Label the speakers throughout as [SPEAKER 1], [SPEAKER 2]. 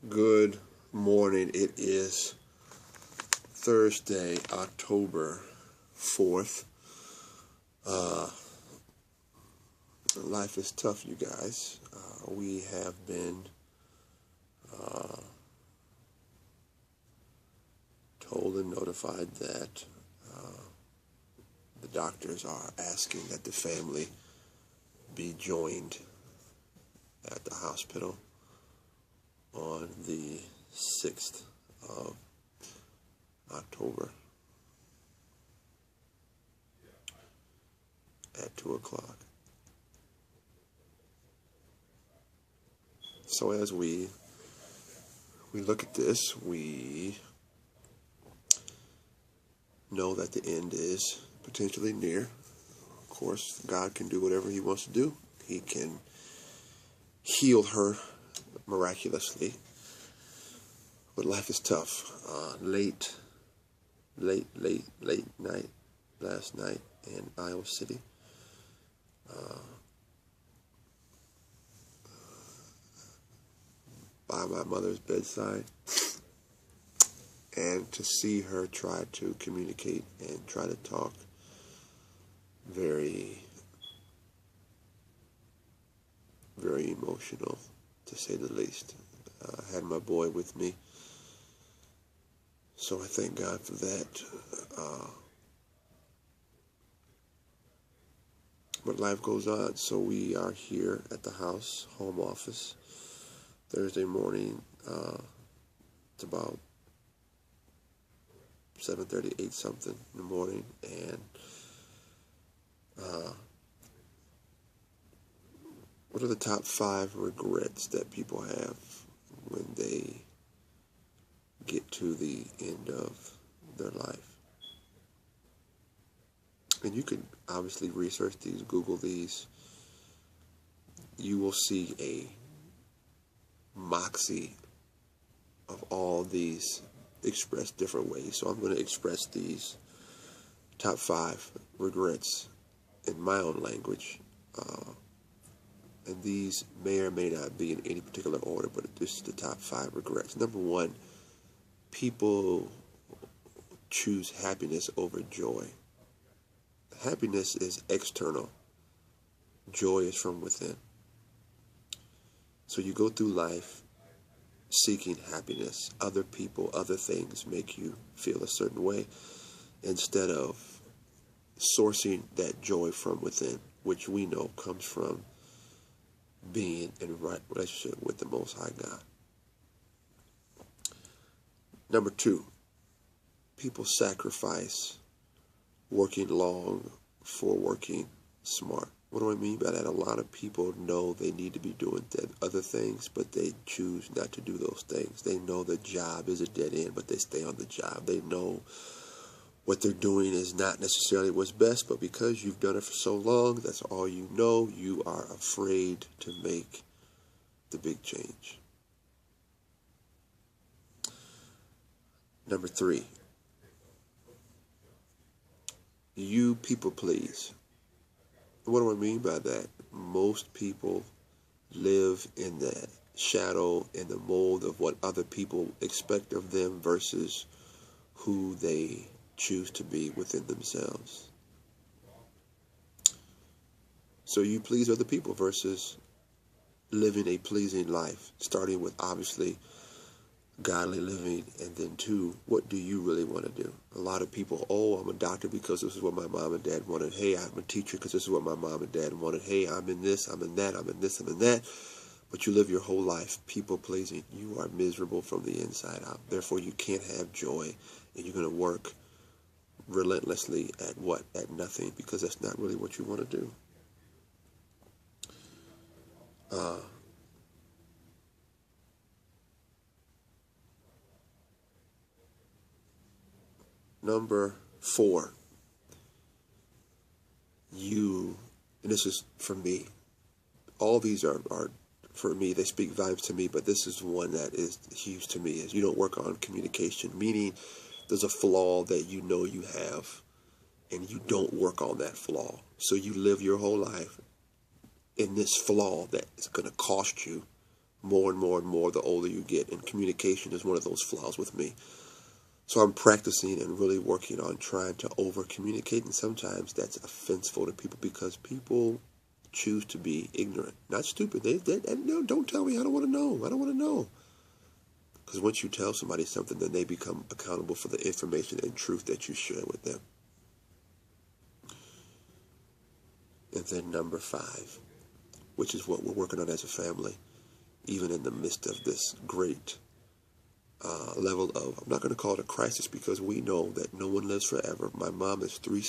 [SPEAKER 1] Good morning. It is Thursday, October 4th. Life is tough, you guys. We have been told and notified that the doctors are asking that the family be joined at the hospital on the 6th of October at 2 o'clock. So as we look at this, we know that the end is potentially near. Of course, God can do whatever He wants to do. He can heal her miraculously, but life is tough. Late night last night in Iowa City. By my mother's bedside, and to see her try to communicate and try to talk, very emotional, to say the least. I had my boy with me, so I thank God for that. But life goes on, so we are here at the house, home office, Thursday morning. It's about 7:30, 8 something in the morning, and what are the top 5 regrets that people have when they get to the end of their life? And you can obviously research these, Google these. You will see a moxie of all these expressed different ways. So I'm going to express these top 5 regrets in my own language. And these may or may not be in any particular order, but this is the top 5 regrets. Number 1, people choose happiness over joy. Happiness is external. Joy is from within. So you go through life seeking happiness. Other people, other things make you feel a certain way, instead of sourcing that joy from within, which we know comes from being in a right relationship with the Most High God. Number 2, people sacrifice working long for working smart. What do I mean by that? A lot of people know they need to be doing other things, but they choose not to do those things. They know the job is a dead end, but they stay on the job. They know what they're doing is not necessarily what's best, but because you've done it for so long, that's all you know, you are afraid to make the big change. Number 3, you people please. What do I mean by that? Most people live in the shadow and the mold of what other people expect of them versus who they choose to be within themselves. So you please other people versus living a pleasing life, starting with obviously godly living, and then 2, what do you really want to do? A lot of people, I'm a doctor because this is what my mom and dad wanted. Hey, I'm a teacher because this is what my mom and dad wanted. Hey, I'm in this, I'm in that, I'm in this, I'm in that. But you live your whole life people pleasing. You are miserable from the inside out. Therefore, you can't have joy, and you're going to work relentlessly at what? At nothing, because that's not really what you want to do. Number 4, and this is for me, all these are for me, they speak volumes to me, but this is one that is huge to me, is you don't work on communication, meaning there's a flaw that you know you have, and you don't work on that flaw. So you live your whole life in this flaw that is going to cost you more and more and more the older you get, and communication is one of those flaws with me. So I'm practicing and really working on trying to over-communicate, and sometimes that's offensive to people because people choose to be ignorant, not stupid. No, don't tell me. I don't want to know. I don't want to know. Because once you tell somebody something, then they become accountable for the information and truth that you share with them. And then number 5, which is what we're working on as a family, even in the midst of this great level of, I'm not going to call it a crisis because we know that no one lives forever. My mom is 70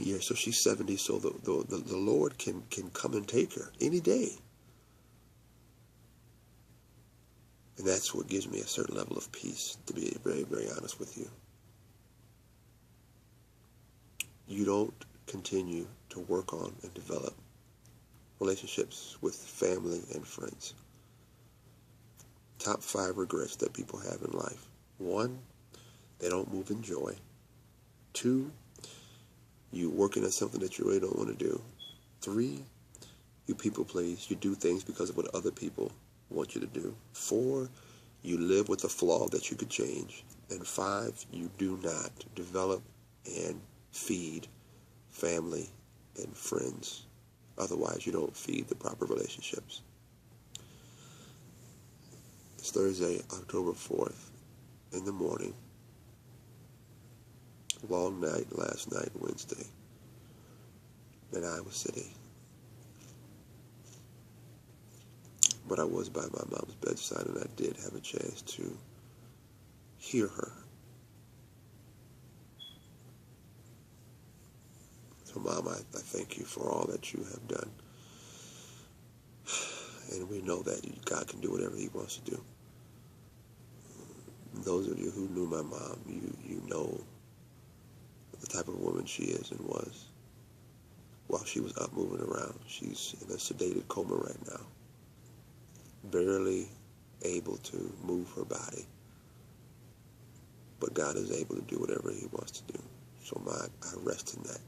[SPEAKER 1] years, so she's 70, so the Lord can come and take her any day. And that's what gives me a certain level of peace, to be very, very honest with you. You don't continue to work on and develop relationships with family and friends. Top 5 regrets that people have in life. 1, they don't move in joy. 2, you working at something that you really don't want to do. 3, you people please. You do things because of what other people want you to do. 4, you live with a flaw that you could change. And 5, you do not develop and feed family and friends. Otherwise, you don't feed the proper relationships. It's Thursday, October 4th, in the morning. Long night last night, Wednesday, in Iowa City. But I was by my mom's bedside, and I did have a chance to hear her. So, Mom, I thank you for all that you have done. And we know that God can do whatever He wants to do. Those of you who knew my mom, you know the type of woman she is and was. While she was up moving around, she's in a sedated coma right now. Barely able to move her body. But God is able to do whatever He wants to do. So I rest in that.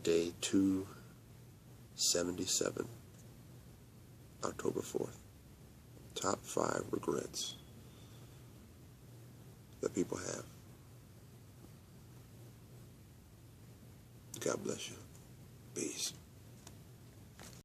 [SPEAKER 1] Day 277, October 4th. Top 5 regrets that people have. God bless you. Peace.